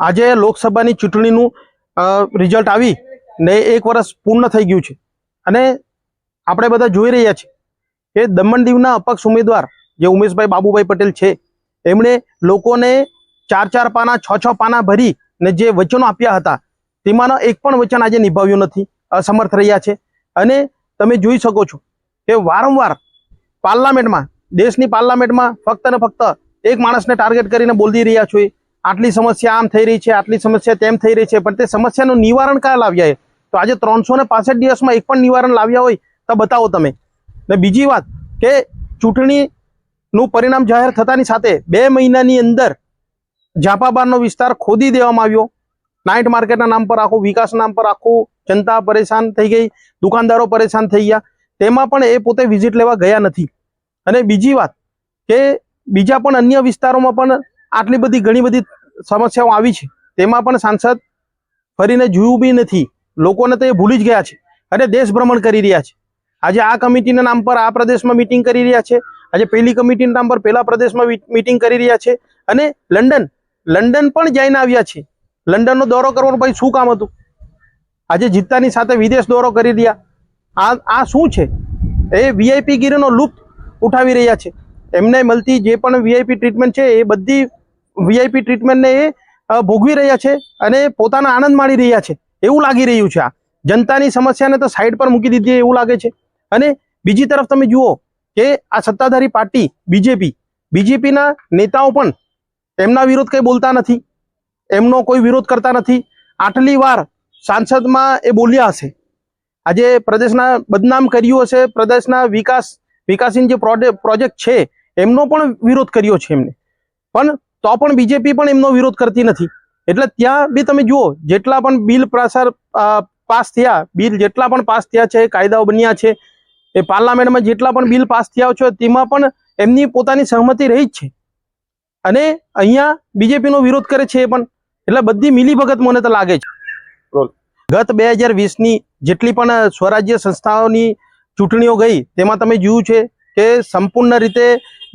આજે લોકસભાની ચૂંટણીનું રિઝલ્ટ આવી ને 1 વર્ષ પૂર્ણ થઈ ગયું છે અને આપણે બધા જોઈ રહ્યા છીએ કે દમણ દીવના અપક્ષ ઉમેદવાર જે ઉમેશભાઈ બાબુભાઈ પટેલ છે એમણે લોકોને 4 પાના 6 પાના ભરી ને જે વચનો આપ્યા હતા તેમાંનો એક પણ વચન આજે નિભાવ્યું નથી, અસમર્થ રહ્યા છે। અને તમે જોઈ શકો છો કે વારંવાર પાર્લામેન્ટમાં, દેશની પાર્લામેન્ટમાં ફક્ત ને ફક્ત એક માણસને ટાર્ગેટ કરીને બોલી રહ્યા છો, આટલી સમસ્યા આમ થઈ રહી છે, આટલી સમસ્યા તેમ થઈ રહી છે, પણ તે સમસ્યાનું નિવારણ ક્યાં લાવ્યા છે? તો આજે 365 દિવસમાં એક પણ નિવારણ લાવ્યા હોય તો બતાવો તમે। ને બીજી વાત કે ચૂંટણીનું પરિણામ જાહેર થતાની સાથે 2 મહિનાની અંદર ઝાપાબારનો વિસ્તાર ખોદી દેવામાં આવ્યો। નાઇટ માર્કેટના નામ પર આખું, વિકાસના નામ પર આખું, જનતા પરેશાન થઈ ગઈ, દુકાનદારો પરેશાન થઈ ગયા, તેમાં પણ એ પોતે વિઝિટ લેવા ગયા નથી। અને બીજી વાત કે બીજા પણ અન્ય વિસ્તારોમાં પણ આટલી બધી ઘણી બધી સમસ્યાઓ આવી છે, તેમાં પણ સાંસદ ફરીને જોયું બી નથી, લોકોને તો એ ભૂલી જ ગયા છે અને દેશ ભ્રમણ કરી રહ્યા છે। આજે આ કમિટીના નામ પર આ પ્રદેશમાં મીટિંગ કરી રહ્યા છે, આજે પેલી કમિટીના નામ પર પેલા પ્રદેશમાં મીટિંગ કરી રહ્યા છે અને લંડન પણ જઈને આવ્યા છે। લંડનનો દોરો કરવાનો ભાઈ શું કામ હતું? આજે જીતતાની સાથે વિદેશ દોરો કરી રહ્યા। આ શું છે? એ વીઆઈપી ગીરીનો લુપ્ત ઉઠાવી રહ્યા છે। એમને મળતી જે પણ વીઆઈપી ટ્રીટમેન્ટ છે એ બધી વીઆઈપી ટ્રીટમેન્ટને એ ભોગવી રહ્યા છે અને પોતાના આનંદ માણી રહ્યા છે એવું લાગી રહ્યું છે। આ જનતાની સમસ્યાને તો સાઈડ પર મૂકી દીધી એવું લાગે છે। અને બીજી તરફ તમે જુઓ કે આ સત્તાધારી પાર્ટી બીજેપીના નેતાઓ પણ એમના વિરોધ કંઈ બોલતા નથી, એમનો કોઈ વિરોધ કરતા નથી। આટલી વાર સાંસદમાં એ બોલ્યા હશે, આજે પ્રદેશના બદનામ કર્યું હશે, પ્રદેશના વિકાસની જે પ્રોજેક્ટ છે એમનો પણ વિરોધ કર્યો છે એમને, પણ તો પણ બીજેપી પણ એમનો વિરોધ કરતી નથી। એટલે ત્યાં બી તમે જુઓ જેટલા પણ બિલ પાસ થયા, જેટલા પણ પાસ થયા છે, કાયદાઓ બન્યા છે, એ પાર્લામેન્ટમાં જેટલા પણ બિલ પાસ થયા છે તેમાં પણ એમની પોતાની સહમતિ રહી જ છે અને અહીંયા બીજેપીનો વિરોધ કરે છે એ પણ। એટલે બધી મિલીભગત મને તો લાગે છે। ગત 2020ની જેટલી પણ સ્વરાજ્ય સંસ્થાઓની ચૂંટણીઓ ગઈ તેમાં તમે જોયું છે કે સંપૂર્ણ રીતે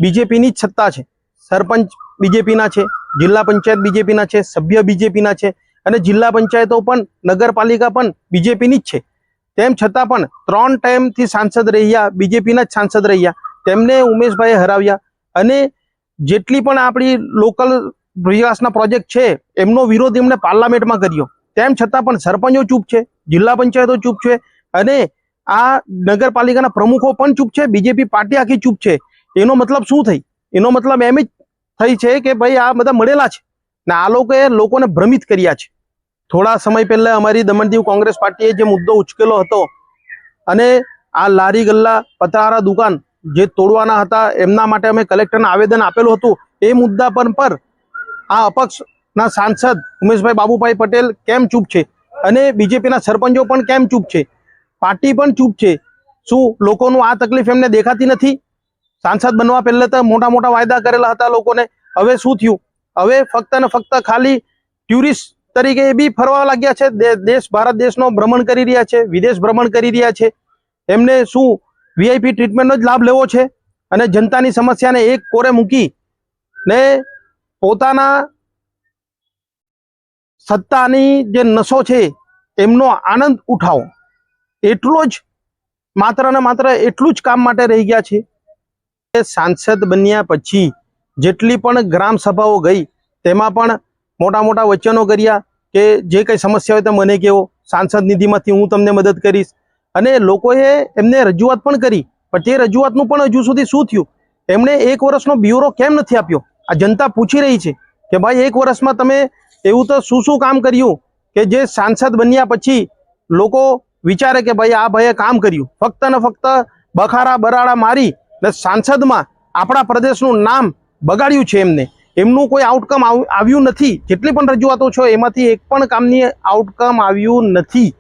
બીજેપીની જ સત્તા છે। સરપંચ બીજેપીના છે, જિલ્લા પંચાયત બીજેપીના છે, સભ્ય બીજેપીના છે અને જિલ્લા પંચાયતો પણ, નગરપાલિકા પણ બીજેપીની જ છે। તેમ છતાં પણ 3 ટાઈમથી સાંસદ રહ્યા, બીજેપીના જ સાંસદ રહ્યા, તેમને ઉમેશભાઈએ હરાવ્યા અને જેટલી પણ આપણી લોકલ વિકાસના પ્રોજેક્ટ છે એમનો વિરોધ એમણે પાર્લામેન્ટમાં કર્યો। તેમ છતાં પણ સરપંચો ચૂપ છે, જિલ્લા પંચાયતો ચૂપ છે અને આ નગરપાલિકાના પ્રમુખો પણ ચૂપ છે, બીજેપી પાર્ટી આખી ચૂપ છે। એનો મતલબ શું થઈ? એનો મતલબ એમ જ થઈ છે કે ભાઈ આ બધા મળેલા છે ને આ લોકોને ભ્રમિત કર્યા છે। થોડા સમય પહેલા અમારી દમણ દીવ કોંગ્રેસ પાર્ટીએ જે મુદ્દો ઉચકેલો હતો અને આ લારી ગલ્લા, પથારા દુકાન જે તોડવાના હતા એમના માટે અમે કલેક્ટરને આવેદન આપેલું હતું, એ મુદ્દા પર આ અપક્ષના સાંસદ ઉમેશભાઈ બાબુભાઈ પટેલ કેમ ચૂપ છે અને બીજેપીના સરપંચો પણ કેમ ચૂપ છે, પાર્ટી પણ ચૂપ છે? શું લોકોનું આ તકલીફ એમને દેખાતી નથી? સાંસદ બનવા પહેલા તો મોટા મોટા વાયદા કરેલા હતા લોકોને, હવે શું થયું? હવે ફક્ત ને ફક્ત ખાલી ટુરિસ્ટ તરીકે એ બી ફરવા લાગ્યા છે, ભારત દેશનો ભ્રમણ કરી રહ્યા છે, વિદેશ ભ્રમણ કરી રહ્યા છે। એમને શું વીઆઈપી ટ્રીટમેન્ટનો જ લાભ લેવો છે અને જનતાની સમસ્યાને એક કોરે મૂકી ને પોતાના સત્તાની જે નશો છે એમનો આનંદ ઉઠાવો, એટલો જ માત્ર ને માત્ર એટલું જ કામ માટે રહી ગયા છે। સાંસદ બન્યા પછી જેટલી પણ ગ્રામ સભાઓ ગઈ તેમાં પણ મોટા મોટા વચનો કર્યા કે જે કંઈ સમસ્યા હોય તો મને કહેવો, સાંસદ નિધિમાંથી હું તમને મદદ કરીશ અને લોકોએ એમને રજૂઆત પણ કરી, પણ તે રજૂઆતનું પણ હજુ સુધી શું થયું? એમણે 1 વર્ષનો બ્યુરો કેમ નથી આપ્યો? આ જનતા પૂછી રહી છે કે ભાઈ 1 વર્ષમાં તમે એવું તો શું કામ કર્યું કે જે સાંસદ બન્યા પછી લોકો વિચારે કે ભાઈ આ ભાઈએ કામ કર્યું? ફક્ત ને ફક્ત બખારા બરાડા મારી ને સાંસદમાં આપણા પ્રદેશનું નામ બગાડ્યું છે એમને, એમનું કોઈ આઉટકમ આવ્યું નથી। જેટલી પણ રજૂઆતો છે એમાંથી એક પણ કામની આઉટકમ આવ્યું નથી।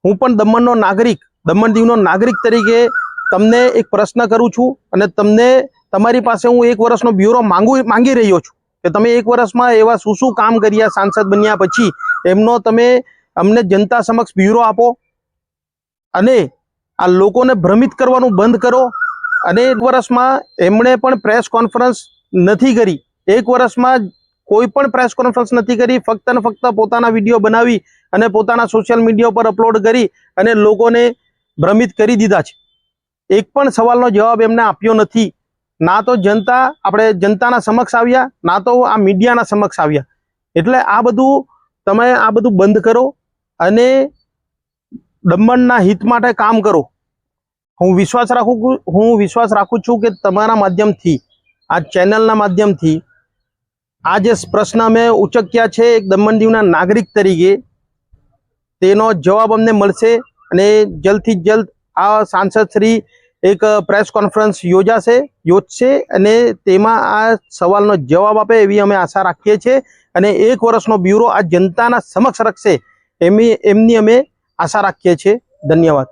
હું પણ દમણનો નાગરિક, દમણ દીવનો નાગરિક તરીકે તમને એક પ્રશ્ન કરું છું અને તમારી પાસે હું 1 વર્ષનો બ્યુરો માંગી રહ્યો છું કે તમે 1 વર્ષમાં એવા શું કામ કર્યા સાંસદ બન્યા પછી, એમનો તમે અમને જનતા સમક્ષ બ્યુરો આપો અને આ લોકોને ભ્રમિત કરવાનું બંધ કરો। અને 1 વર્ષમાં એમણે પણ પ્રેસ કોન્ફરન્સ નથી કરી, 1 વર્ષમાં કોઈ પણ પ્રેસ કોન્ફરન્સ નથી કરી, ફક્ત ને ફક્ત પોતાના વિડીયો બનાવી અને પોતાના સોશિયલ મીડિયા પર અપલોડ કરી અને લોકોને ભ્રમિત કરી દીધા છે. એક પણ સવાલનો જવાબ એમને આપ્યો નથી. ના તો જનતાના સમક્ષ આવ્યા, ના તો આ મીડિયાના સમક્ષ આવ્યા. એટલે આ બધું તમે આ બધું બંધ કરો અને દમણના હિત માટે કામ કરો. હું વિશ્વાસ રાખું છું કે તમારા માધ્યમથી, આ ચેનલના માધ્યમથી આ જે પ્રશ્ન અમે ઉચક્યા છે એક દમણ દીવના નાગરિક તરીકે, તેનો જવાબ અમને મળશે અને જલ્દથી જલ્દ આ સાંસદ શ્રી એક પ્રેસ કોન્ફરન્સ યોજશે અને તેમાં આ સવાલનો જવાબ આપે એવી અમે આશા રાખીએ છીએ. અને 1 વર્ષનો બ્યુરો આ જનતાના સમક્ષ રખશે એમની અમે આશા રાખીએ છીએ. ધન્યવાદ.